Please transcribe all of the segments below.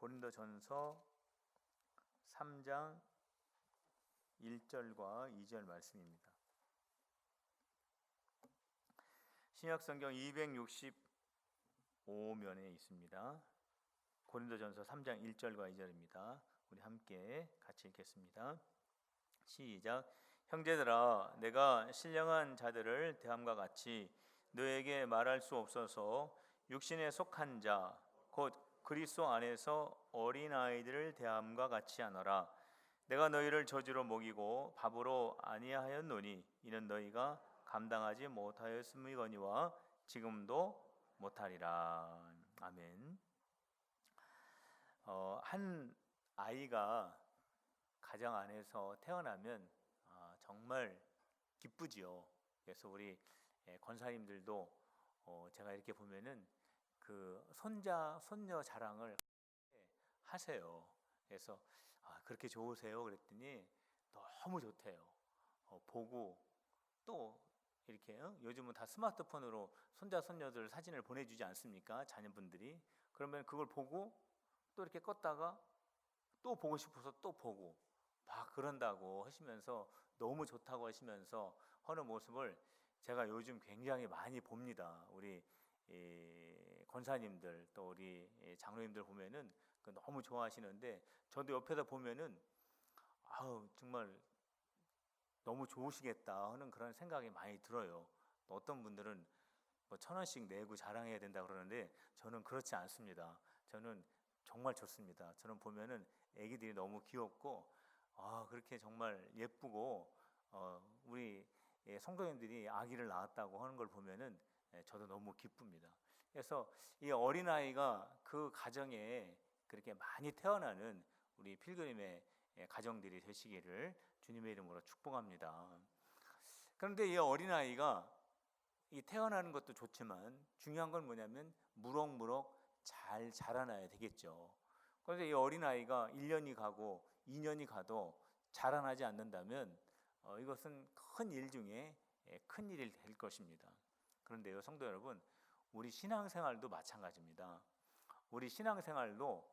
고린도전서 3장 1절과 2절 말씀입니다. 신약성경 265면에 있습니다. 고린도전서 3장 1절과 2절입니다. 우리 함께 같이 읽겠습니다. 시작. 형제들아, 내가 신령한 자들을 대함과 같이 너에게 말할 수 없어서 육신에 속한 자 곧 그리스도 안에서 어린아이들을 대함과 같이 하노라. 내가 너희를 저주로 먹이고 밥으로 아니하였노니 이는 너희가 감당하지 못하였음이거니와 지금도 못하리라. 아멘. 한 아이가 가정 안에서 태어나면 정말 기쁘지요. 그래서 우리 권사님들도 제가 이렇게 보면은 그 손자 손녀 자랑을 하세요. 그래서 그렇게 좋으세요? 그랬더니 너무 좋대요. 보고 또 이렇게 요즘은 다 스마트폰으로 손자 손녀들 사진을 보내주지 않습니까? 자녀분들이. 그러면 그걸 보고 또 이렇게 껐다가 또 보고 싶어서 또 보고 막 그런다고 하시면서 너무 좋다고 하시면서 하는 모습을 제가 요즘 굉장히 많이 봅니다. 우리 권사님들 또 우리 장로님들 보면은 너무 좋아하시는데 저도 옆에서 보면은 정말 너무 좋으시겠다 하는 그런 생각이 많이 들어요. 또 어떤 분들은 뭐 1,000원씩 내고 자랑해야 된다 그러는데 저는 그렇지 않습니다. 저는 정말 좋습니다. 저는 보면은 애기들이 너무 귀엽고 그렇게 정말 예쁘고 우리 성도님들이 아기를 낳았다고 하는 걸 보면은 저도 너무 기쁩니다. 그래서 이 어린아이가 그 가정에 그렇게 많이 태어나는 우리 필그림의 가정들이 되시기를 주님의 이름으로 축복합니다. 그런데 이 어린아이가 이 태어나는 것도 좋지만 중요한 건 뭐냐면 무럭무럭 잘 자라나야 되겠죠. 그런데 이 어린아이가 1년이 가고 2년이 가도 자라나지 않는다면 이것은 큰 일 중에 큰 일이 될 것입니다. 그런데요, 성도 여러분, 우리 신앙생활도 마찬가지입니다. 우리 신앙생활도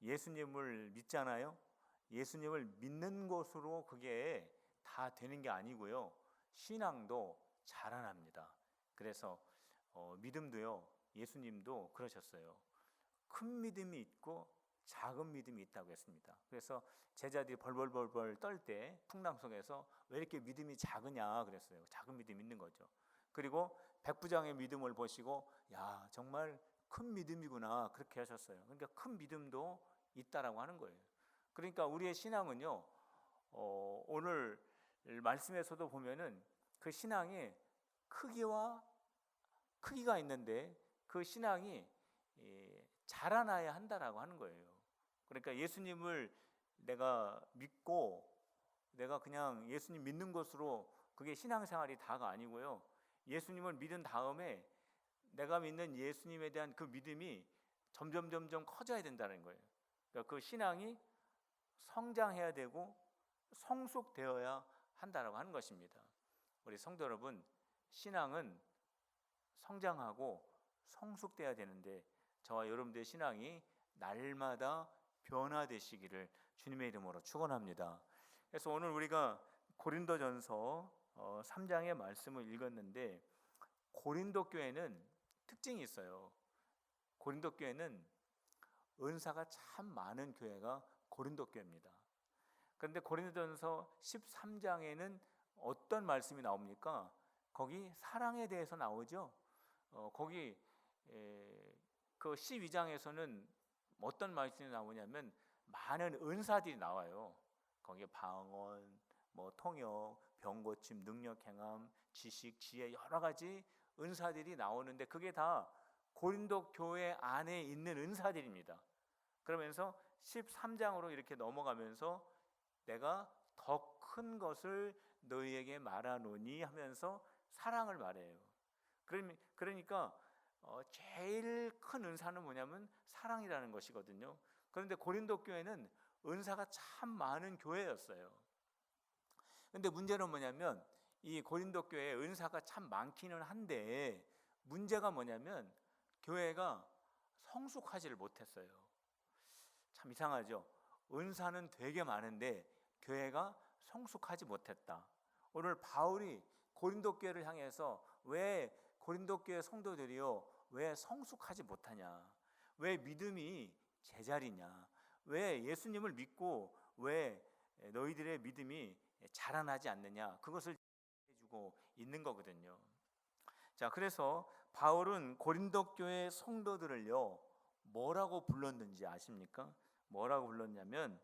예수님을 믿잖아요. 예수님을 믿는 것으로 그게 다 되는 게 아니고요. 신앙도 자라납니다. 그래서 믿음도요. 예수님도 그러셨어요. 큰 믿음이 있고 작은 믿음이 있다고 했습니다. 그래서 제자들이 벌벌벌벌 떨 때 풍랑 속에서 왜 이렇게 믿음이 작으냐 그랬어요. 작은 믿음이 있는 거죠. 그리고 백부장의 믿음을 보시고 야 정말 큰 믿음이구나 그렇게 하셨어요. 그러니까 큰 믿음도 있다라고 하는 거예요. 그러니까 우리의 신앙은요 오늘 말씀에서도 보면은 그 신앙에 크기가 있는데 그 신앙이 자라나야 한다라고 하는 거예요. 그러니까 예수님을 내가 믿고 내가 그냥 예수님 믿는 것으로 그게 신앙생활이 다가 아니고요. 예수님을 믿은 다음에 내가 믿는 예수님에 대한 그 믿음이 점점 커져야 된다는 거예요. 그러니까 그 신앙이 성장해야 되고 성숙되어야 한다라고 하는 것입니다. 우리 성도 여러분, 신앙은 성장하고 성숙돼야 되는데 저와 여러분들의 신앙이 날마다 변화되시기를 주님의 이름으로 축원합니다. 그래서 오늘 우리가 고린도전서 3장의 말씀을 읽었는데 고린도 교회는 특징이 있어요. 고린도 교회는 은사가 참 많은 교회가 고린도 교회입니다. 그런데 고린도전서 13장에는 어떤 말씀이 나옵니까? 거기 사랑에 대해서 나오죠. 거기 그 12장에서는 어떤 말씀이 나오냐면 많은 은사들이 나와요. 거기에 방언, 통역, 병고침, 능력 행함, 지식, 지혜 여러 가지 은사들이 나오는데 그게 다 고린도 교회 안에 있는 은사들입니다. 그러면서 13장으로 이렇게 넘어가면서 내가 더 큰 것을 너희에게 말하노니 하면서 사랑을 말해요. 그러니까 제일 큰 은사는 뭐냐면 사랑이라는 것이거든요. 그런데 고린도 교회는 은사가 참 많은 교회였어요. 그런데 문제는 뭐냐면 이 고린도 교회에 은사가 참 많기는 한데 문제가 뭐냐면 교회가 성숙하지를 못했어요. 참 이상하죠. 은사는 되게 많은데 교회가 성숙하지 못했다. 오늘 바울이 고린도 교회를 향해서 왜 고린도 교회 성도들이요, 왜 성숙하지 못하냐, 왜 믿음이 제자리냐, 왜 예수님을 믿고 왜 너희들의 믿음이 자라나지 않느냐, 그것을 해주고 있는 거거든요. 자, 그래서 바울은 고린도 교회 성도들을요 뭐라고 불렀는지 아십니까? 뭐라고 불렀냐면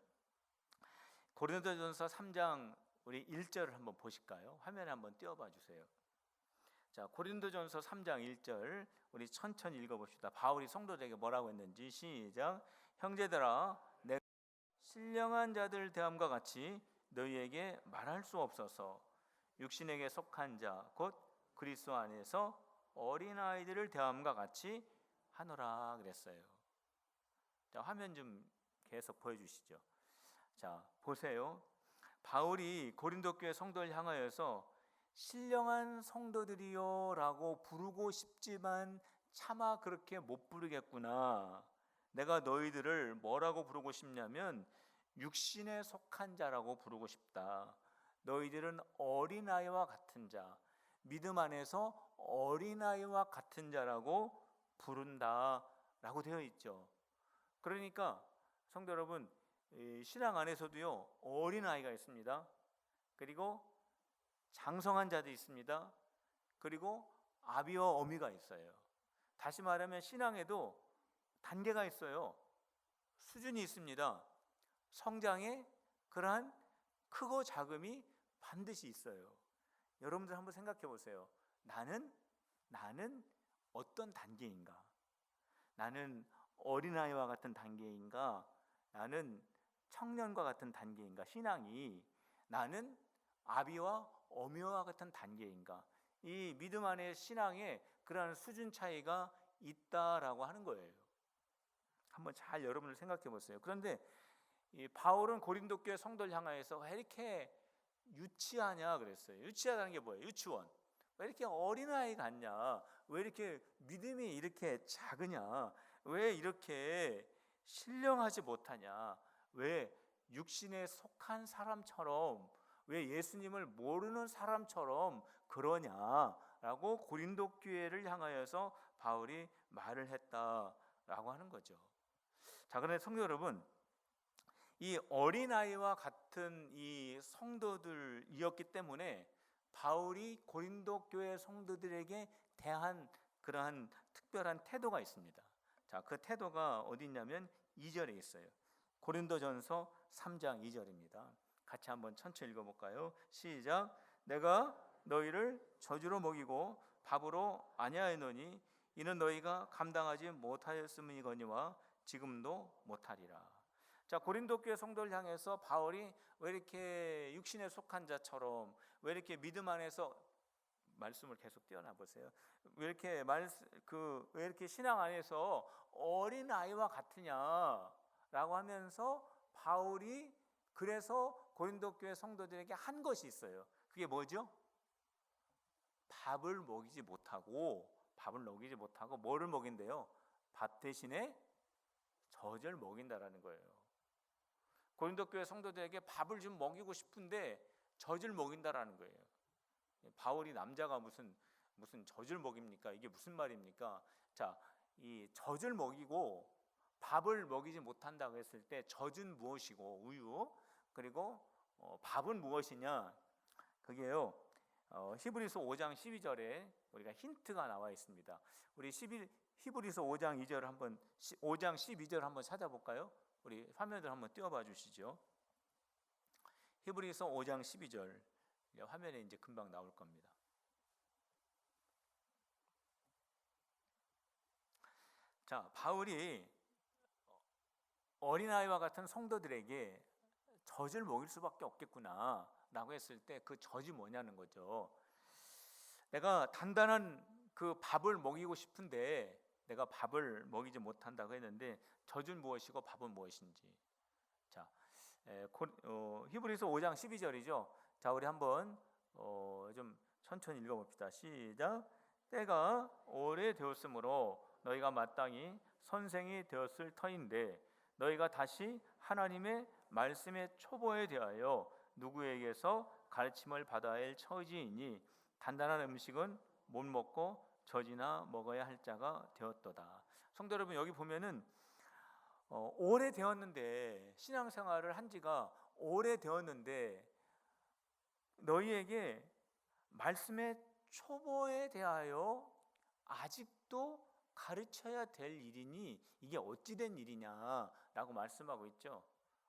고린도전서 3장 우리 1절을 한번 보실까요? 화면에 한번 띄워봐 주세요. 자, 고린도전서 3장 1절 우리 천천히 읽어봅시다. 바울이 성도들에게 뭐라고 했는지 시작. 형제들아, 내가 신령한 자들 대함과 같이 너희에게 말할 수 없어서 육신에게 속한 자 곧 그리스도 안에서 어린아이들을 대함과 같이 하노라 그랬어요. 자, 화면 좀 계속 보여주시죠. 자, 보세요. 바울이 고린도 교회 성도를 향하여서 신령한 성도들이요 라고 부르고 싶지만 차마 그렇게 못 부르겠구나. 내가 너희들을 뭐라고 부르고 싶냐면 육신에 속한 자라고 부르고 싶다. 너희들은 어린아이와 같은 자, 믿음 안에서 어린아이와 같은 자라고 부른다 라고 되어 있죠. 그러니까 성도 여러분, 신앙 안에서도요 어린아이가 있습니다. 그리고 장성한 자도 있습니다. 그리고 아비와 어미가 있어요. 다시 말하면 신앙에도 단계가 있어요. 수준이 있습니다. 성장에 그러한 크고 작음이 반드시 있어요. 여러분들 한번 생각해 보세요. 나는 어떤 단계인가? 나는 어린아이와 같은 단계인가? 나는 청년과 같은 단계인가? 신앙이 나는 아비와 어미와 같은 단계인가? 이 믿음 안에 신앙에 그러한 수준 차이가 있다라고 하는 거예요. 한번 잘 여러분들 생각해 보세요. 그런데 이 바울은 고린도 교회 성도를 향하여서 왜 이렇게 유치하냐 그랬어요. 유치하다는 게 뭐예요? 유치원. 왜 이렇게 어린아이 같냐? 왜 이렇게 믿음이 이렇게 작으냐? 왜 이렇게 신령하지 못하냐? 왜 육신에 속한 사람처럼, 왜 예수님을 모르는 사람처럼 그러냐라고 고린도 교회를 향하여서 바울이 말을 했다라고 하는 거죠. 자, 그런데 성도 여러분, 이 어린아이와 같은 이 성도들이었기 때문에 바울이 고린도 교회 성도들에게 대한 그러한 특별한 태도가 있습니다. 자, 그 태도가 어디 있냐면 2절에 있어요. 고린도전서 3장 2절입니다. 같이 한번 천천히 읽어볼까요? 시작. 내가 너희를 저주로 먹이고 밥으로 아니하였노니 이는 너희가 감당하지 못하였음이거니와 지금도 못하리라. 자, 고린도 교회 성도를 향해서 바울이 왜 이렇게 육신에 속한 자처럼, 왜 이렇게 믿음 안에서, 말씀을 계속 띄워나 보세요. 왜 이렇게 신앙 안에서 어린 아이와 같으냐라고 하면서 바울이 그래서 고린도 교회 성도들에게 한 것이 있어요. 그게 뭐죠? 밥을 먹이지 못하고 뭐를 먹인대요? 밥 대신에 젖을 먹인다라는 거예요. 고린도 교회 성도들에게 밥을 좀 먹이고 싶은데 젖을 먹인다라는 거예요. 바울이 남자가 무슨 젖을 먹입니까? 이게 무슨 말입니까? 자, 이 젖을 먹이고 밥을 먹이지 못한다고 했을 때 젖은 무엇이고 우유, 그리고 밥은 무엇이냐? 그게요. 히브리서 5장 12절에 우리가 힌트가 나와 있습니다. 우리 히브리서 5장 2절 한번 5장 12절 한번 찾아볼까요? 우리 화면을 한번 띄워봐 주시죠. 히브리서 5장 12절 화면에 이제 금방 나올 겁니다. 자, 바울이 어린아이와 같은 성도들에게 젖을 먹일 수밖에 없겠구나 라고 했을 때 그 젖이 뭐냐는 거죠. 내가 단단한 그 밥을 먹이고 싶은데 내가 밥을 먹이지 못한다고 했는데 젖은 무엇이고 밥은 무엇인지. 자, 히브리서 5장 12절이죠. 자, 우리 한번 좀 천천히 읽어봅시다. 시작. 때가 오래 되었으므로 너희가 마땅히 선생이 되었을 터인데 너희가 다시 하나님의 말씀의 초보에 대하여 누구에게서 가르침을 받아야 할 처지이니 단단한 음식은 못 먹고 젖이나 먹어야 할 자가 되었도다. 성도 여러분, 여기 보면은 오래되었는데, 신앙생활을 한 지가 오래되었는데 너희에게 말씀의 초보에 대하여 아직도 가르쳐야 될 일이니 이게 어찌된 일이냐라고 말씀하고 있죠.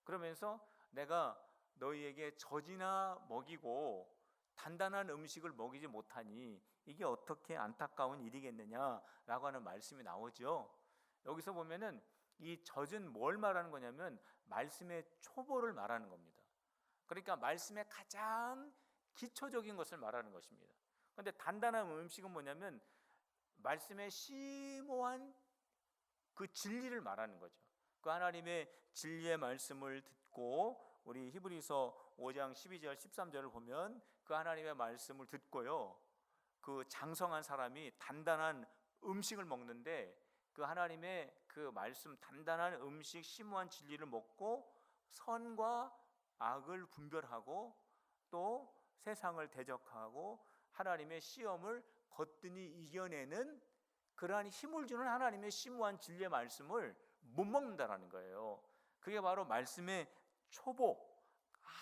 그러면서 내가 너희에게 젖이나 먹이고 단단한 음식을 먹이지 못하니 이게 어떻게 안타까운 일이겠느냐라고 하는 말씀이 나오죠. 여기서 보면은 이 젖은 뭘 말하는 거냐면 말씀의 초보를 말하는 겁니다. 그러니까 말씀의 가장 기초적인 것을 말하는 것입니다. 그런데 단단한 음식은 뭐냐면 말씀의 심오한 그 진리를 말하는 거죠. 그 하나님의 진리의 말씀을 듣고, 우리 히브리서 5장 12절 13절을 보면 그 하나님의 말씀을 듣고요, 그 장성한 사람이 단단한 음식을 먹는데 그 하나님의 그 말씀, 단단한 음식, 심오한 진리를 먹고 선과 악을 분별하고 또 세상을 대적하고 하나님의 시험을 거뜬히 이겨내는 그러한 힘을 주는 하나님의 심오한 진리의 말씀을 못 먹는다라는 거예요. 그게 바로 말씀의 초보,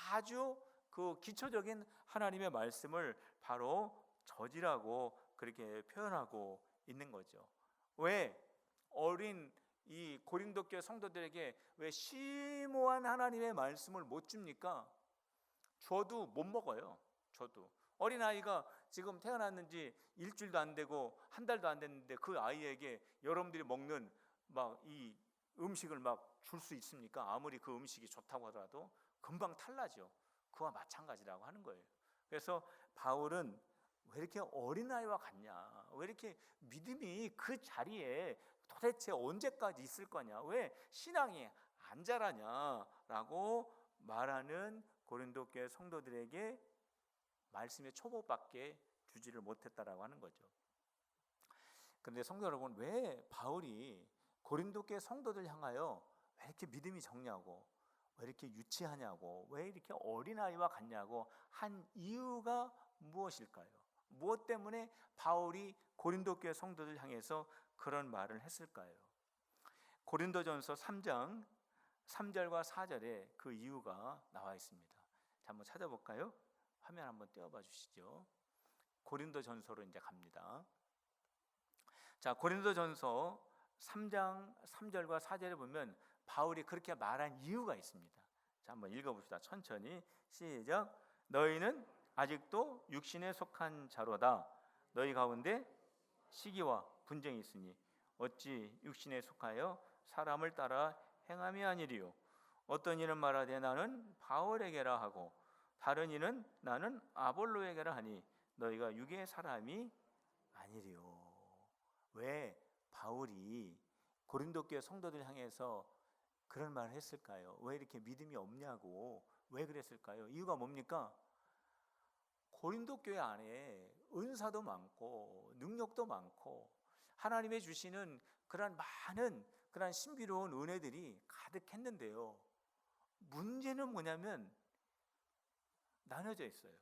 아주 그 기초적인 하나님의 말씀을 바로 젖이라고 그렇게 표현하고 있는 거죠. 왜 어린 이 고린도 교회 성도들에게 왜 심오한 하나님의 말씀을 못 줍니까? 줘도 못 먹어요. 줘도 어린아이가 지금 태어났는지 일주일도 안 되고 한 달도 안 됐는데 그 아이에게 여러분들이 먹는 막 이 음식을 막 줄 수 있습니까? 아무리 그 음식이 좋다고 하더라도 금방 탈나죠. 그와 마찬가지라고 하는 거예요. 그래서 바울은 왜 이렇게 어린아이와 같냐, 왜 이렇게 믿음이 그 자리에 도대체 언제까지 있을 거냐, 왜 신앙이 안 자라냐라고 말하는 고린도 교회 성도들에게 말씀의 초보밖에 주지를 못했다라고 하는 거죠. 그런데 성도 여러분, 왜 바울이 고린도 교회 성도들 향하여 왜 이렇게 믿음이 적냐고, 왜 이렇게 유치하냐고, 왜 이렇게 어린아이와 같냐고 한 이유가 무엇일까요? 무엇 때문에 바울이 고린도 교회 성도들 향해서 그런 말을 했을까요? 고린도전서 3장 3절과 4절에 그 이유가 나와 있습니다. 자, 한번 찾아볼까요? 화면 한번 띄워봐 주시죠. 고린도전서로 이제 갑니다. 자, 고린도전서 3장 3절과 4절에 보면 바울이 그렇게 말한 이유가 있습니다. 자, 한번 읽어봅시다. 천천히 시작. 너희는 아직도 육신에 속한 자로다. 너희 가운데 시기와 분쟁이 있으니 어찌 육신에 속하여 사람을 따라 행함이 아니리요. 어떤 이는 말하되 나는 바울에게라 하고 다른 이는 나는 아볼로에게라 하니 너희가 육의 사람이 아니리요. 왜 바울이 고린도 교회 성도들 향해서 그런 말을 했을까요? 왜 이렇게 믿음이 없냐고 왜 그랬을까요? 이유가 뭡니까? 고린도 교회 안에 은사도 많고 능력도 많고 하나님의 주시는 그런 많은 그런 신비로운 은혜들이 가득했는데요, 문제는 뭐냐면 나눠져 있어요.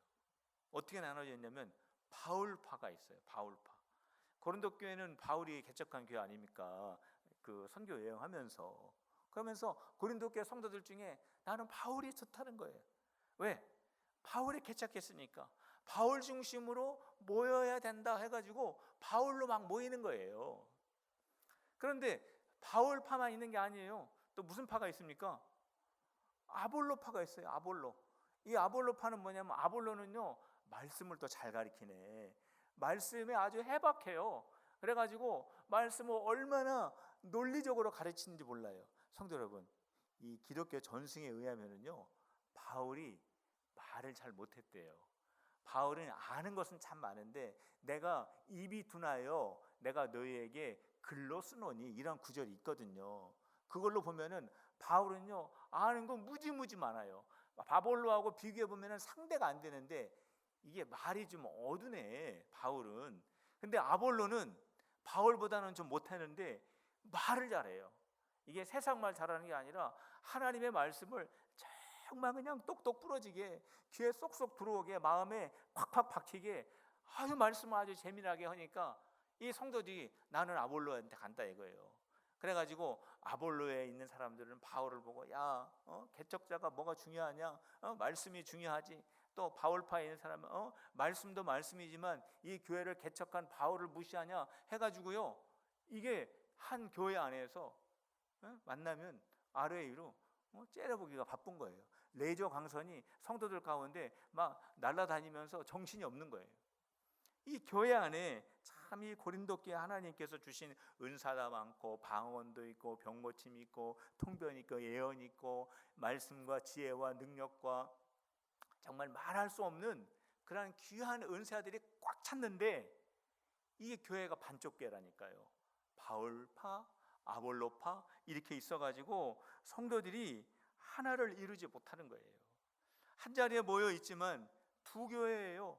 어떻게 나눠져 있냐면 바울파가 있어요. 바울파. 고린도 교회는 바울이 개척한 교회 아닙니까? 그 선교 여행하면서, 그러면서 고린도 교회 성도들 중에 나는 바울이 좋다는 거예요. 왜? 바울이 개척했으니까 바울 중심으로 모여야 된다 해가지고 바울로 막 모이는 거예요. 그런데 바울파만 있는 게 아니에요. 또 무슨 파가 있습니까? 아볼로파가 있어요. 아볼로. 이 아볼로파는 뭐냐면 아볼로는요 말씀을 또 잘 가리키네. 말씀에 아주 해박해요. 그래가지고 말씀을 얼마나 논리적으로 가르치는지 몰라요. 성도 여러분, 이 기독교 전승에 의하면은요 바울이 말을 잘 못했대요. 바울은 아는 것은 참 많은데 내가 입이 둔하여 내가 너희에게 글로 쓰노니 이런 구절이 있거든요. 그걸로 보면은 바울은요 아는 건 무지무지 많아요. 바볼로하고 비교해 보면은 상대가 안 되는데 이게 말이 좀 어두네 바울은. 근데 아볼로는 바울보다는 좀 못하는데 말을 잘해요. 이게 세상 말 잘하는 게 아니라 하나님의 말씀을 정말 그냥 똑똑 부러지게 귀에 쏙쏙 들어오게 마음에 팍팍 박히게 아주 말씀을 아주 재미나게 하니까 이 성도들이 나는 아볼로한테 간다 이거예요. 그래가지고 아볼로에 있는 사람들은 바울을 보고 야, 개척자가 뭐가 중요하냐? 말씀이 중요하지. 또 바울파에 있는 사람은 말씀도 말씀이지만 이 교회를 개척한 바울을 무시하냐 해가지고요. 이게 한 교회 안에서 만나면 아래 위로 째려보기가 바쁜 거예요. 레이저 광선이 성도들 가운데 막 날아다니면서 정신이 없는 거예요. 이 교회 안에 참 이 고린도교회 하나님께서 주신 은사가 많고 방언도 있고 병고침이 있고 통변이 있고 예언이 있고 말씀과 지혜와 능력과 정말 말할 수 없는 그런 귀한 은사들이 꽉 찼는데 이게 교회가 반쪽 교회라니까요. 바울파, 아볼로파 이렇게 있어가지고 성도들이 하나를 이루지 못하는 거예요. 한 자리에 모여 있지만 두 교회예요.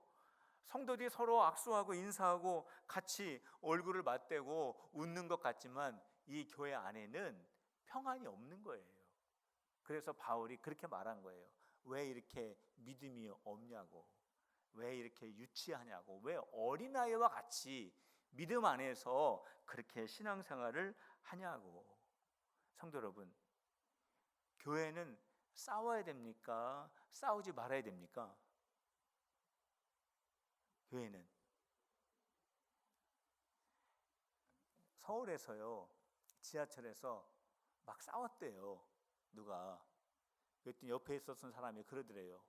성도들이 서로 악수하고 인사하고 같이 얼굴을 맞대고 웃는 것 같지만 이 교회 안에는 평안이 없는 거예요. 그래서 바울이 그렇게 말한 거예요. 왜 이렇게 믿음이 없냐고, 왜 이렇게 유치하냐고, 왜 어린아이와 같이 믿음 안에서 그렇게 신앙생활을 하냐고. 성도 여러분, 교회는 싸워야 됩니까? 싸우지 말아야 됩니까? 교회는 서울에서요 지하철에서 막 싸웠대요. 누가 그랬더니 옆에 있었던 사람이 그러더래요.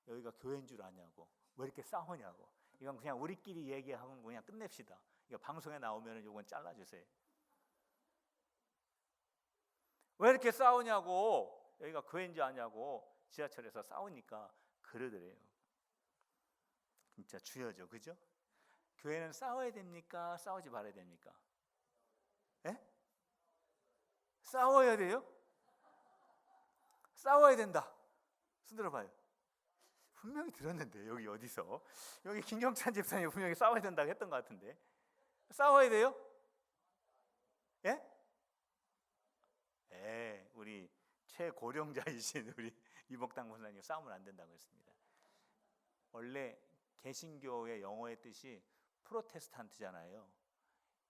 여기가 교회인 줄 아냐고, 왜 이렇게 싸우냐고. 이건 그냥 우리끼리 얘기하고 그냥 끝냅시다. 이거 방송에 나오면 이건 잘라주세요. 왜 이렇게 싸우냐고, 여기가 교회인 줄 아냐고 지하철에서 싸우니까 그러더래요. 진짜 주여죠, 그죠? 교회는 싸워야 됩니까? 싸우지 말아야 됩니까? 예? 싸워야 돼요? 싸워야 된다. 손 들어봐요. 분명히 들었는데 여기 어디서 여기 김경찬 집사님 분명히 싸워야 된다고 했던 것 같은데 싸워야 돼요? 예? 예, 우리 최고령자이신 우리 이복당 권사님 싸우면 안 된다고 했습니다. 원래 개신교의 영어의 뜻이 프로테스탄트잖아요.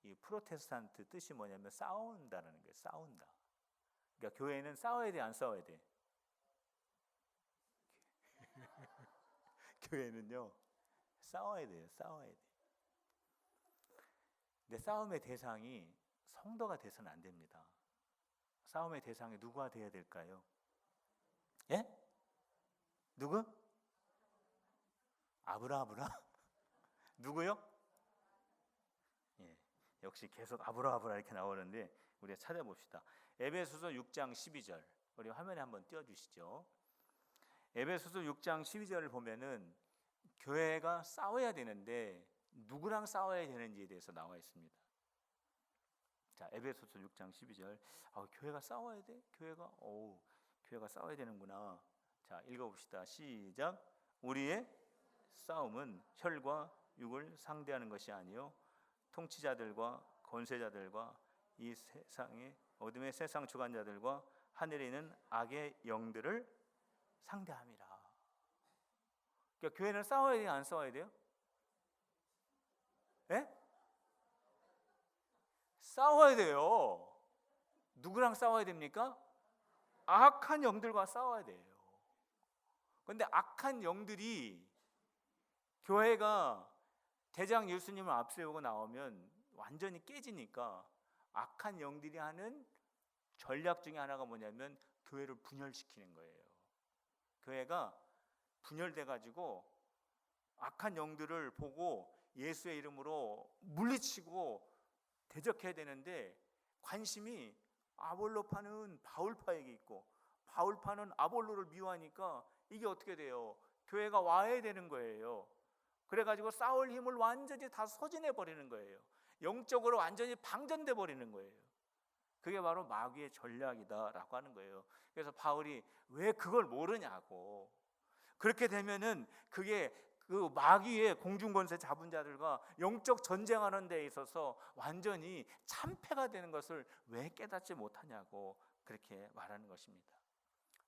이 프로테스탄트 뜻이 뭐냐면 싸운다는 거예요. 싸운다. 그러니까 교회는 싸워야 돼, 안 싸워야 돼? 교회는요 싸워야 돼요. 싸워야 돼. 근데 싸움의 대상이 성도가 돼서는 안 됩니다. 싸움의 대상이 누가 돼야 될까요? 예? 누구? 아브라함? 누구요? 예, 역시 계속 아브라함 이렇게 나오는데 우리가 찾아봅시다. 에베소서 6장 12절 우리 화면에 한번 띄워주시죠. 에베소서 6장 12절을 보면은 교회가 싸워야 되는데 누구랑 싸워야 되는지에 대해서 나와 있습니다. 자, 에베소서 6장 12절. 교회가 싸워야 돼? 교회가 싸워야 되는구나. 자, 읽어봅시다. 시작. 우리의 싸움은 혈과 육을 상대하는 것이 아니요 통치자들과 권세자들과 이 세상의 어둠의 세상 주관자들과 하늘에 있는 악의 영들을 상대함이라. 그러니까 교회는 싸워야 돼요, 안 싸워야 돼요? 예? 싸워야 돼요. 누구랑 싸워야 됩니까? 악한 영들과 싸워야 돼요. 그런데 악한 영들이 교회가 대장 예수님을 앞세우고 나오면 완전히 깨지니까 악한 영들이 하는 전략 중에 하나가 뭐냐면 교회를 분열시키는 거예요. 교회가 분열돼 가지고 악한 영들을 보고 예수의 이름으로 물리치고 대적해야 되는데 관심이 아볼로파는 바울파에게 있고 바울파는 아볼로를 미워하니까 이게 어떻게 돼요? 교회가 와야 되는 거예요. 그래가지고 싸울 힘을 완전히 다 소진해 버리는 거예요. 영적으로 완전히 방전돼 버리는 거예요. 그게 바로 마귀의 전략이다라고 하는 거예요. 그래서 바울이 왜 그걸 모르냐고. 그렇게 되면은 그게 그 마귀의 공중권세 잡은 자들과 영적 전쟁하는 데 있어서 완전히 참패가 되는 것을 왜 깨닫지 못하냐고 그렇게 말하는 것입니다.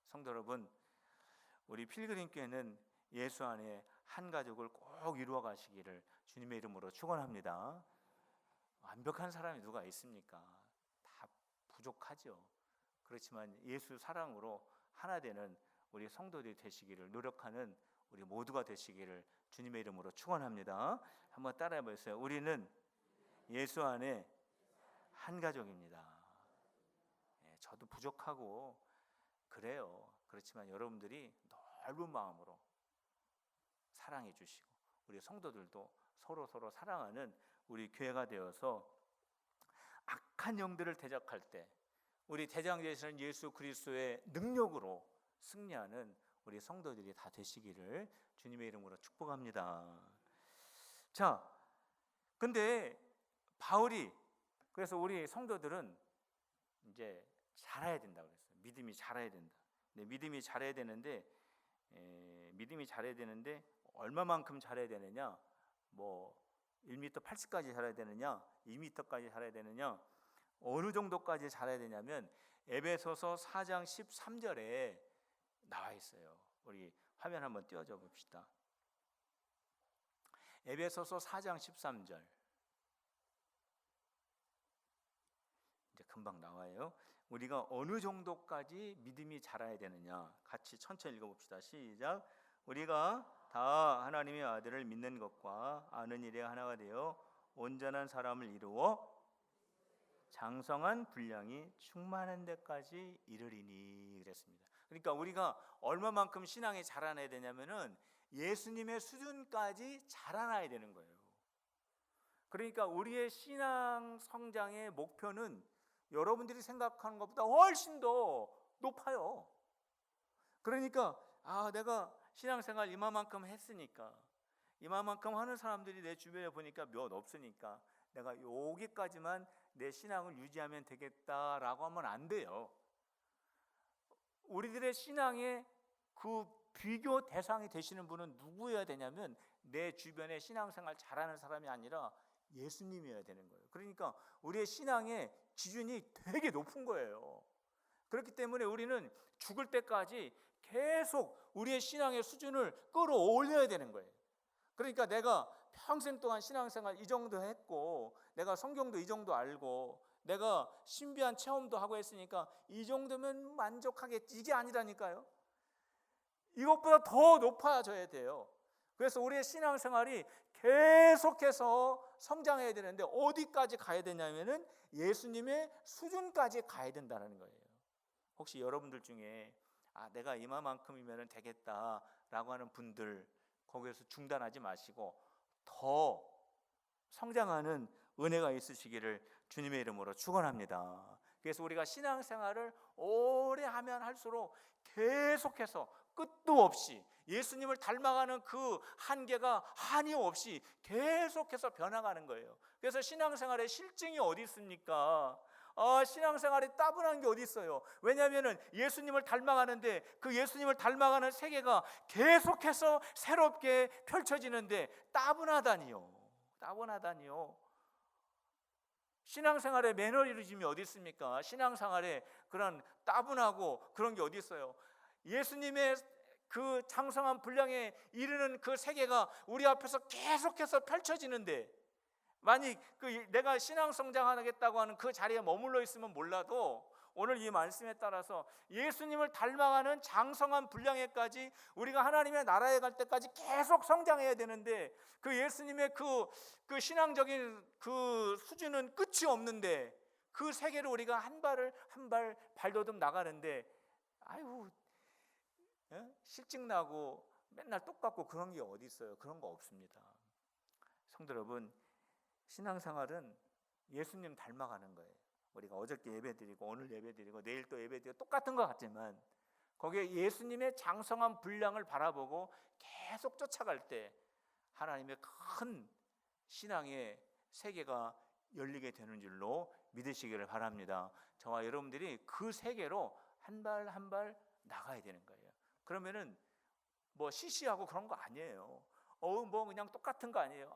성도 여러분, 우리 필그림교회는 예수 안에 한 가족을 꼭 이루어 가시기를 주님의 이름으로 축원합니다. 완벽한 사람이 누가 있습니까? 다 부족하죠. 그렇지만 예수 사랑으로 하나 되는 우리 성도들이 되시기를 노력하는 우리 모두가 되시기를 주님의 이름으로 축원합니다. 한번 따라해 보세요. 우리는 예수 안에 한 가족입니다. 저도 부족하고 그래요. 그렇지만 여러분들이 넓은 마음으로 사랑해 주시고 우리 성도들도 서로 사랑하는 우리 교회가 되어서 악한 영들을 대적할 때 우리 대장 되시는 예수 그리스도의 능력으로 승리하는 우리 성도들이 다 되시기를 주님의 이름으로 축복합니다. 자, 근데 바울이 그래서 우리 성도들은 이제 자라야 된다고 그랬어요. 믿음이 자라야 된다. 믿음이 자라야 되는데 얼마만큼 자라야 되느냐? 뭐 1m 80까지 자라야 되느냐? 2m까지 자라야 되느냐? 어느 정도까지 자라야 되냐면 에베소서 4장 13절에 나와 있어요. 우리 화면 한번 띄워줘 봅시다. 에베소서 4장 13절. 이제 금방 나와요. 우리가 어느 정도까지 믿음이 자라야 되느냐? 같이 천천히 읽어봅시다. 시작. 우리가 다 하나님의 아들을 믿는 것과 아는 일에 하나가 되어 온전한 사람을 이루어 장성한 분량이 충만한 데까지 이르리니 그랬습니다. 그러니까 우리가 얼마만큼 신앙이 자라나야 되냐면은 예수님의 수준까지 자라나야 되는 거예요. 그러니까 우리의 신앙 성장의 목표는 여러분들이 생각하는 것보다 훨씬 더 높아요. 그러니까 내가 신앙생활 이만큼 했으니까 이만큼 하는 사람들이 내 주변에 보니까 몇 없으니까 내가 여기까지만 내 신앙을 유지하면 되겠다라고 하면 안 돼요. 우리들의 신앙의 그 비교 대상이 되시는 분은 누구여야 되냐면 내 주변에 신앙생활 잘하는 사람이 아니라 예수님이어야 되는 거예요. 그러니까 우리의 신앙의 기준이 되게 높은 거예요. 그렇기 때문에 우리는 죽을 때까지 계속 우리의 신앙의 수준을 끌어올려야 되는 거예요. 그러니까 내가 평생 동안 신앙생활 이 정도 했고 내가 성경도 이 정도 알고 내가 신비한 체험도 하고 했으니까 이 정도면 만족하겠지, 이게 아니라니까요. 이것보다 더 높아져야 돼요. 그래서 우리의 신앙생활이 계속해서 성장해야 되는데 어디까지 가야 되냐면은 예수님의 수준까지 가야 된다는 거예요. 혹시 여러분들 중에 내가 이만큼이면 되겠다라고 하는 분들 거기에서 중단하지 마시고 더 성장하는 은혜가 있으시기를 주님의 이름으로 축원합니다. 그래서 우리가 신앙생활을 오래 하면 할수록 계속해서 끝도 없이 예수님을 닮아가는 그 한계가 한이 없이 계속해서 변화가는 거예요. 그래서 신앙생활의 실증이 어디 있습니까? 신앙생활에 따분한 게 어디 있어요? 왜냐하면 예수님을 닮아가는데 그 예수님을 닮아가는 세계가 계속해서 새롭게 펼쳐지는데 따분하다니요. 신앙생활에 매너리즘이 어디 있습니까? 신앙생활에 그런 따분하고 그런 게 어디 있어요? 예수님의 그 장성한 분량에 이르는 그 세계가 우리 앞에서 계속해서 펼쳐지는데 만약 내가 신앙 성장하겠다고 하는 그 자리에 머물러 있으면 몰라도 오늘 이 말씀에 따라서 예수님을 닮아가는 장성한 분량에까지 우리가 하나님의 나라에 갈 때까지 계속 성장해야 되는데 그 예수님의 그 신앙적인 그 수준은 끝이 없는데 그 세계로 우리가 한 발 발돋움 나가는데 실증나고 맨날 똑같고 그런 게 어디 있어요? 그런 거 없습니다. 성도 여러분, 신앙생활은 예수님 닮아가는 거예요. 우리가 어저께 예배드리고 오늘 예배드리고 내일 또 예배드리고 똑같은 것 같지만 거기에 예수님의 장성한 분량을 바라보고 계속 쫓아갈 때 하나님의 큰 신앙의 세계가 열리게 되는 줄로 믿으시기를 바랍니다. 저와 여러분들이 그 세계로 한 발 한 발 나가야 되는 거예요. 그러면은 뭐 시시하고 그런 거 아니에요. 뭐 그냥 똑같은 거 아니에요.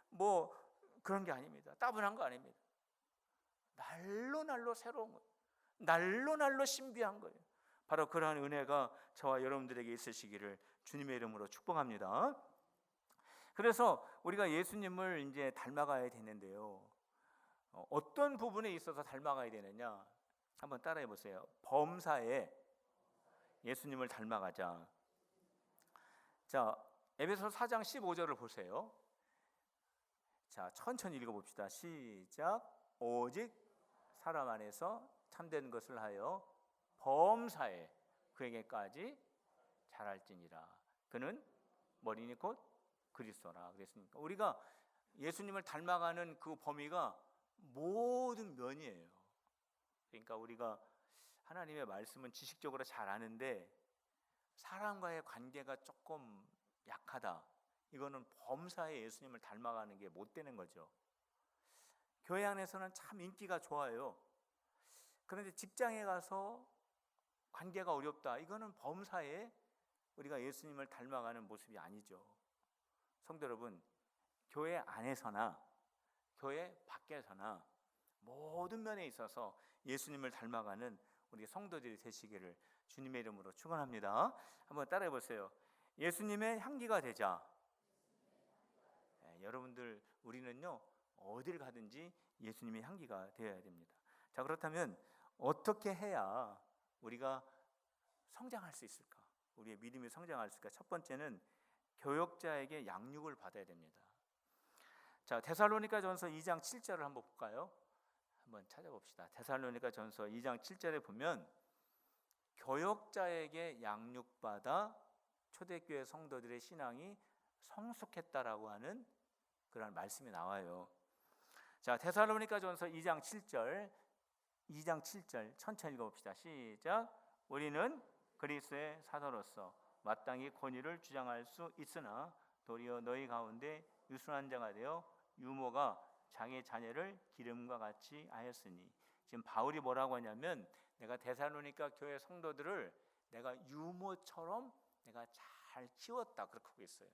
뭐 그런 게 아닙니다. 따분한 거 아닙니다. 날로 새로운 거예요. 날로 신비한 거예요. 바로 그러한 은혜가 저와 여러분들에게 있으시기를 주님의 이름으로 축복합니다. 그래서 우리가 예수님을 이제 닮아가야 되는데요. 어떤 부분에 있어서 닮아가야 되느냐? 한번 따라해 보세요. 범사에 예수님을 닮아가자. 자, 에베소서 4장 15절을 보세요. 자, 천천히 읽어봅시다. 시작. 오직 사람 안에서 참된 것을 하여 범사에 그에게까지 자랄지니라. 그는 머리니 곧 그리스도라 그랬으니까 우리가 예수님을 닮아가는 그 범위가 모든 면이에요. 그러니까 우리가 하나님의 말씀은 지식적으로 잘 아는데 사람과의 관계가 조금 약하다. 이거는 범사에 예수님을 닮아가는 게 못 되는 거죠. 교회 안에서는 참 인기가 좋아요. 그런데 직장에 가서 관계가 어렵다. 이거는 범사에 우리가 예수님을 닮아가는 모습이 아니죠. 성도 여러분, 교회 안에서나 교회 밖에서나 모든 면에 있어서 예수님을 닮아가는 우리 성도들이 되시기를 주님의 이름으로 축원합니다. 한번 따라해 보세요. 예수님의 향기가 되자. 여러분들 우리는요 어딜 가든지 예수님의 향기가 되어야 됩니다. 자, 그렇다면 어떻게 해야 우리가 성장할 수 있을까? 우리의 믿음이 성장할 수 있을까? 첫 번째는 교역자에게 양육을 받아야 됩니다. 자, 데살로니가전서 2장 7절을 한번 볼까요? 한번 찾아봅시다. 데살로니가전서 2장 7절에 보면 교역자에게 양육받아 초대교회 성도들의 신앙이 성숙했다라고 하는 그런 말씀이 나와요. 자, 데살로니가전서 2장 7절 천천히 읽어봅시다. 시작. 우리는 그리스도의 사도로서 마땅히 권위를 주장할 수 있으나 도리어 너희 가운데 유순한 자가 되어 유모가 자기 자녀를 기름과 같이 하였으니, 지금 바울이 뭐라고 하냐면 내가 데살로니가 교회 성도들을 내가 유모처럼 내가 잘 키웠다 그렇게 하고 있어요.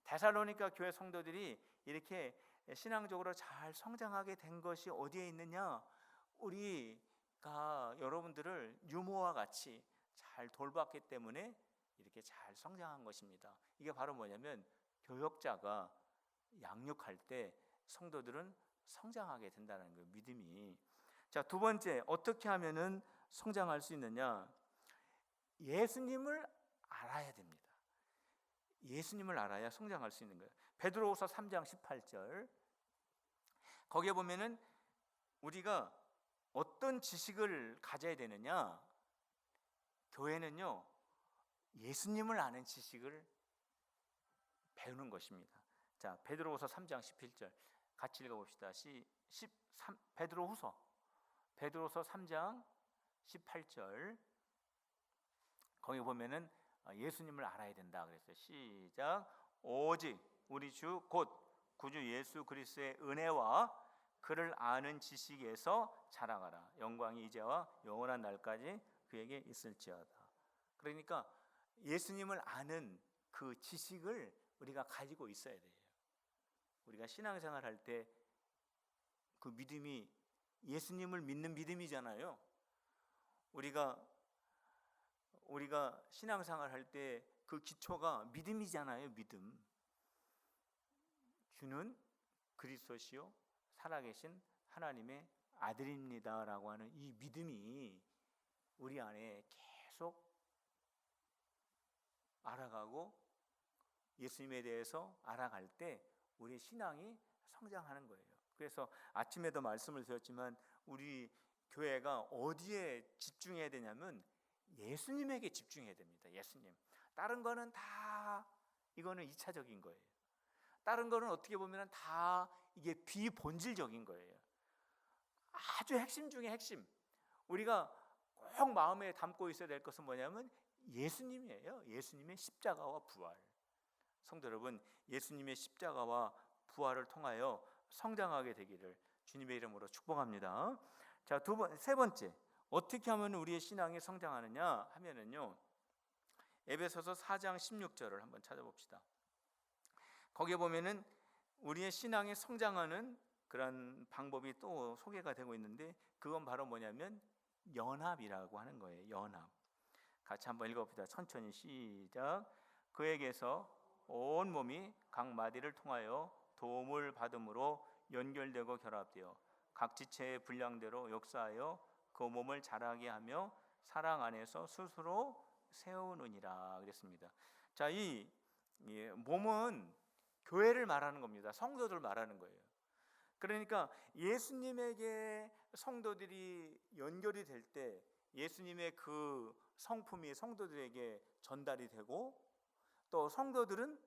데살로니가 교회 성도들이 이렇게 신앙적으로 잘 성장하게 된 것이 어디에 있느냐? 우리가 여러분들을 유모와 같이 잘 돌봤기 때문에 이렇게 잘 성장한 것입니다. 이게 바로 뭐냐면 교역자가 양육할 때 성도들은 성장하게 된다는 거예요. 믿음이. 자, 두 번째, 어떻게 하면은 성장할 수 있느냐? 예수님을 알아야 됩니다. 예수님을 알아야 성장할 수 있는 거예요. 베드로후서 3장 18절 거기에 보면은 우리가 어떤 지식을 가져야 되느냐? 교회는요 예수님을 아는 지식을 배우는 것입니다. 자, 베드로후서 3장 11절 같이 읽어봅시다. 베드로후서 3장 18절 거기 보면은 예수님을 알아야 된다 그랬어요. 시작. 오직 우리 주 곧 구주 예수 그리스도의 은혜와 그를 아는 지식에서 자라가라. 영광이 이제와 영원한 날까지 그에게 있을지어다. 그러니까 예수님을 아는 그 지식을 우리가 가지고 있어야 돼요. 우리가 신앙생활 할 때 그 믿음이 예수님을 믿는 믿음이잖아요. 우리가 신앙생활 할 때 그 기초가 믿음이잖아요. 믿음. 주는 그리스도시요 살아계신 하나님의 아들입니다라고 하는 이 믿음이 우리 안에 계속 알아가고 예수님에 대해서 알아갈 때 우리 신앙이 성장하는 거예요. 그래서 아침에도 말씀을 드렸지만 우리 교회가 어디에 집중해야 되냐면 예수님에게 집중해야 됩니다. 예수님. 다른 거는 다 이거는 2차적인 거예요. 다른 거는 어떻게 보면 다 이게 비본질적인 거예요. 아주 핵심 중에 핵심. 우리가 꼭 마음에 담고 있어야 될 것은 뭐냐면 예수님이에요. 예수님의 십자가와 부활. 성도 여러분, 예수님의 십자가와 부활을 통하여 성장하게 되기를 주님의 이름으로 축복합니다. 자, 세 번째, 어떻게 하면 우리의 신앙이 성장하느냐 하면은요, 에베소서 4장 16절을 한번 찾아봅시다. 거기에 보면은 우리의 신앙이 성장하는 그런 방법이 또 소개가 되고 있는데, 그건 바로 뭐냐면 연합이라고 하는 거예요. 연합. 같이 한번 읽어봅시다. 천천히 시작. 그에게서 온 몸이 각 마디를 통하여 도움을 받음으로 연결되고 결합되어 각 지체의 분량대로 역사하여 그 몸을 자라게 하며 사랑 안에서 스스로 세우느니라 그랬습니다. 자, 이 몸은 교회를 말하는 겁니다. 성도들 말하는 거예요. 그러니까 예수님에게 성도들이 연결이 될 때 예수님의 그 성품이 성도들에게 전달이 되고, 또 성도들은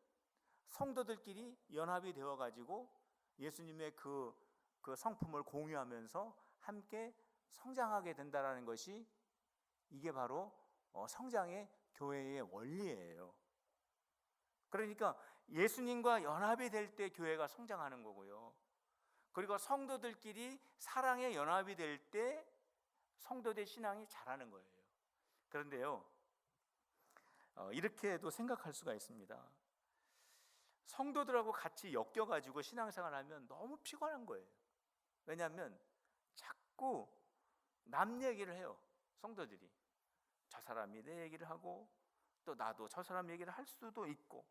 성도들끼리 연합이 되어 가지고 예수님의 그 성품을 공유하면서 함께 성장하게 된다라는 것이, 이게 바로 성장의 교회의 원리예요. 그러니까 예수님과 연합이 될 때 교회가 성장하는 거고요. 그리고 성도들끼리 사랑의 연합이 될 때 성도들 신앙이 자라는 거예요. 그런데요, 이렇게도 생각할 수가 있습니다. 성도들하고 같이 엮여가지고 신앙생활을 하면 너무 피곤한 거예요. 왜냐하면 자꾸 남 얘기를 해요. 성도들이 저 사람이 내 얘기를 하고, 또 나도 저 사람 얘기를 할 수도 있고,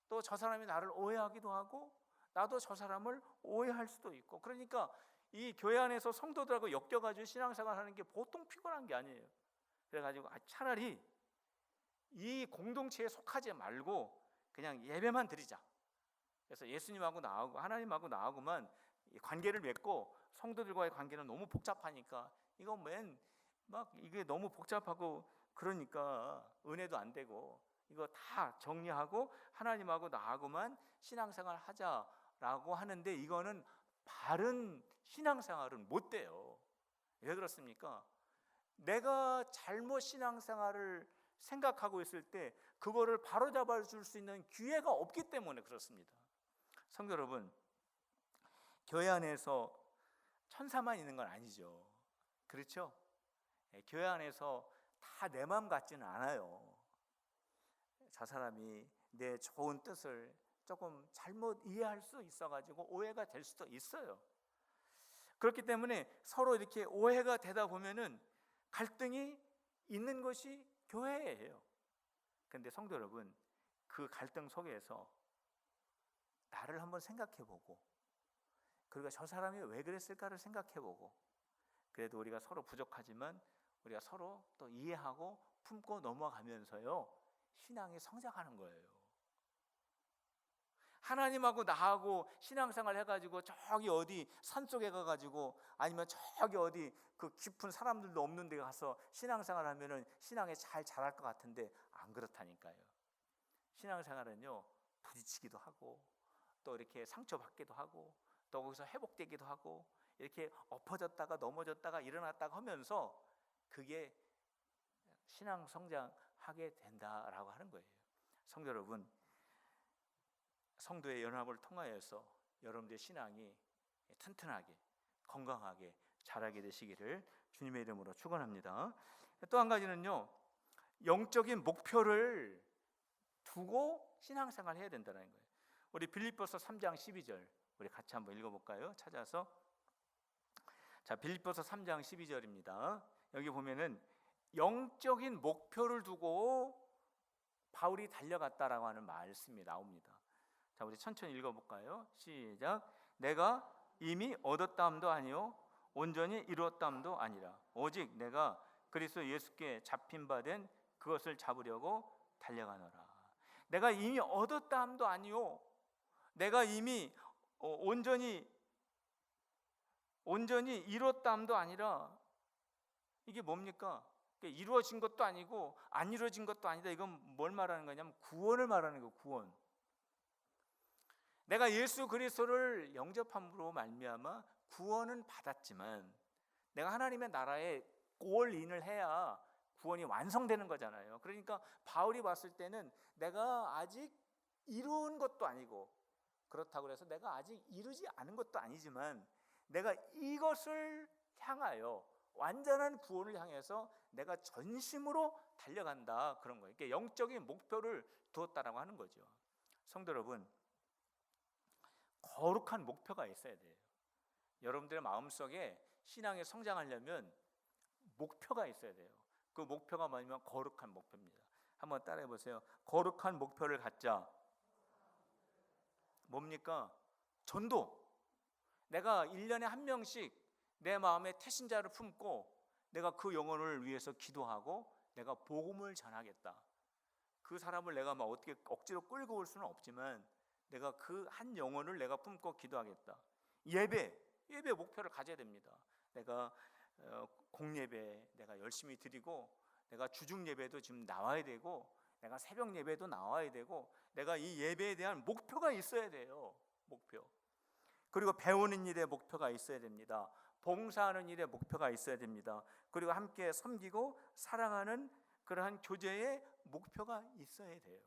또 저 사람이 나를 오해하기도 하고 나도 저 사람을 오해할 수도 있고, 그러니까 이 교회 안에서 성도들하고 엮여가지고 신앙생활 하는 게 보통 피곤한 게 아니에요. 그래가지고 차라리 이 공동체에 속하지 말고 그냥 예배만 드리자. 그래서 예수님하고 나하고 하나님하고 나하고만 관계를 맺고, 성도들과의 관계는 너무 복잡하니까 이거 막 이게 너무 복잡하고 그러니까 은혜도 안 되고, 이거 다 정리하고 하나님하고 나하고만 신앙생활 하자라고 하는데, 이거는 바른 신앙생활은 못 돼요. 왜 그렇습니까? 내가 잘못 신앙생활을 생각하고 있을 때 그거를 바로잡아 줄 수 있는 기회가 없기 때문에 그렇습니다. 성도 여러분, 교회 안에서 천사만 있는 건 아니죠. 그렇죠? 교회 안에서 다 내 마음 같지는 않아요. 저 사람이 내 좋은 뜻을 조금 잘못 이해할 수 있어가지고 오해가 될 수도 있어요. 그렇기 때문에 서로 이렇게 오해가 되다 보면은 갈등이 있는 것이 교회예요. 그런데 성도 여러분, 그 갈등 속에서 나를 한번 생각해보고, 그리고 저 사람이 왜 그랬을까를 생각해보고, 그래도 우리가 서로 부족하지만 우리가 서로 또 이해하고 품고 넘어가면서요, 신앙이 성장하는 거예요. 하나님하고 나하고 신앙생활 해가지고 저기 어디 산속에 가가지고, 아니면 저기 어디 그 깊은 사람들도 없는 데 가서 신앙생활 하면은 신앙에 잘 자랄 것 같은데 안 그렇다니까요. 신앙생활은요, 부딪히기도 하고, 또 이렇게 상처받기도 하고, 또 거기서 회복되기도 하고, 이렇게 엎어졌다가 넘어졌다가 일어났다가 하면서 그게 신앙 성장하게 된다라고 하는 거예요. 성도 여러분, 성도의 연합을 통하여서 여러분들의 신앙이 튼튼하게 건강하게 자라게 되시기를 주님의 이름으로 축원합니다. 또 한 가지는요, 영적인 목표를 두고 신앙생활을 해야 된다는 거예요. 우리 빌립보서 3장 12절 우리 같이 한번 읽어볼까요? 찾아서. 자, 빌립보서 3장 12절입니다. 여기 보면은 영적인 목표를 두고 바울이 달려갔다라고 하는 말씀이 나옵니다. 자, 우리 천천히 읽어볼까요? 시작. 내가 이미 얻었다함도 아니요 온전히 이루었다함도 아니라 오직 내가 그리스도 예수께 잡힌 바 된 그것을 잡으려고 달려가노라. 내가 이미 얻었다함도 아니요, 내가 이미 온전히 이뤘다함도 아니라, 이게 뭡니까? 이루어진 것도 아니고 안 이루어진 것도 아니다. 이건 뭘 말하는 거냐면 구원을 말하는 거예요. 구원. 내가 예수 그리스도를 영접함으로 말미암아 구원은 받았지만, 내가 하나님의 나라에 올인을 해야 구원이 완성되는 거잖아요. 그러니까 바울이 봤을 때는 내가 아직 이룬 것도 아니고, 그렇다고 해서 내가 아직 이루지 않은 것도 아니지만, 내가 이것을 향하여 완전한 구원을 향해서 내가 전심으로 달려간다, 그런 거예요. 그러니까 영적인 목표를 두었다라고 하는 거죠. 성도 여러분, 거룩한 목표가 있어야 돼요. 여러분들의 마음속에 신앙에 성장하려면 목표가 있어야 돼요. 그 목표가 뭐냐면 거룩한 목표입니다. 한번 따라해 보세요. 거룩한 목표를 갖자. 뭡니까? 전도. 내가 1년에 한 명씩 내 마음에 태신자를 품고 내가 그 영혼을 위해서 기도하고 내가 복음을 전하겠다. 그 사람을 내가 막 어떻게 억지로 끌고 올 수는 없지만 내가 그 한 영혼을 내가 품고 기도하겠다. 예배 목표를 가져야 됩니다. 내가 공예배 내가 열심히 드리고 내가 주중 예배도 지금 나와야 되고 내가 새벽 예배도 나와야 되고 내가 이 예배에 대한 목표가 있어야 돼요. 목표. 그리고 배우는 일에 목표가 있어야 됩니다. 봉사하는 일에 목표가 있어야 됩니다. 그리고 함께 섬기고 사랑하는 그러한 교제에 목표가 있어야 돼요.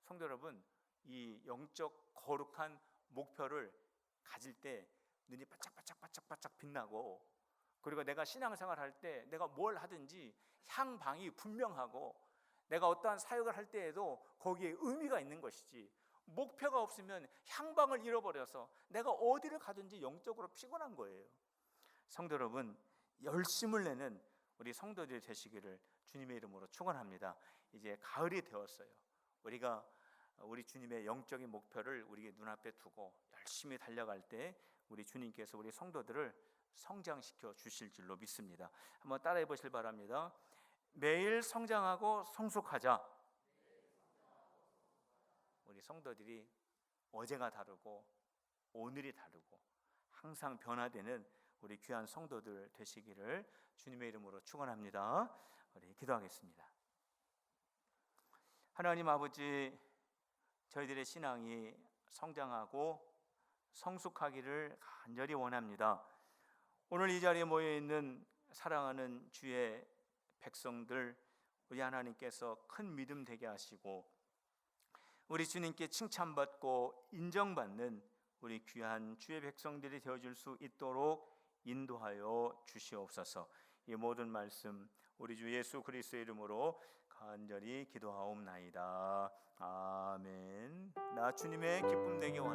성도 여러분, 이 영적 거룩한 목표를 가질 때 눈이 바짝바짝 빛나고, 그리고 내가 신앙생활 할 때 내가 뭘 하든지 향방이 분명하고 내가 어떠한 사역을 할 때에도 거기에 의미가 있는 것이지, 목표가 없으면 향방을 잃어버려서 내가 어디를 가든지 영적으로 피곤한 거예요. 성도 여러분, 열심을 내는 우리 성도들이 되시기를 주님의 이름으로 축원합니다. 이제 가을이 되었어요. 우리가 우리 주님의 영적인 목표를 우리 눈앞에 두고 열심히 달려갈 때 우리 주님께서 우리 성도들을 성장시켜 주실 줄로 믿습니다. 한번 따라해 보실 바랍니다. 매일 성장하고 성숙하자. 우리 성도들이 어제가 다르고 오늘이 다르고 항상 변화되는 우리 귀한 성도들 되시기를 주님의 이름으로 축원합니다. 우리 기도하겠습니다. 하나님 아버지, 저희들의 신앙이 성장하고 성숙하기를 간절히 원합니다. 오늘 이 자리에 모여 있는 사랑하는 주의 백성들, 우리 하나님께서 큰 믿음 되게 하시고 우리 주님께 칭찬받고 인정받는 우리 귀한 주의 백성들이 되어줄 수 있도록 인도하여 주시옵소서. 이 모든 말씀 우리 주 예수 그리스도의 이름으로 간절히 기도하옵나이다. 아멘. 나 주님의 기쁨 되게 원합니다.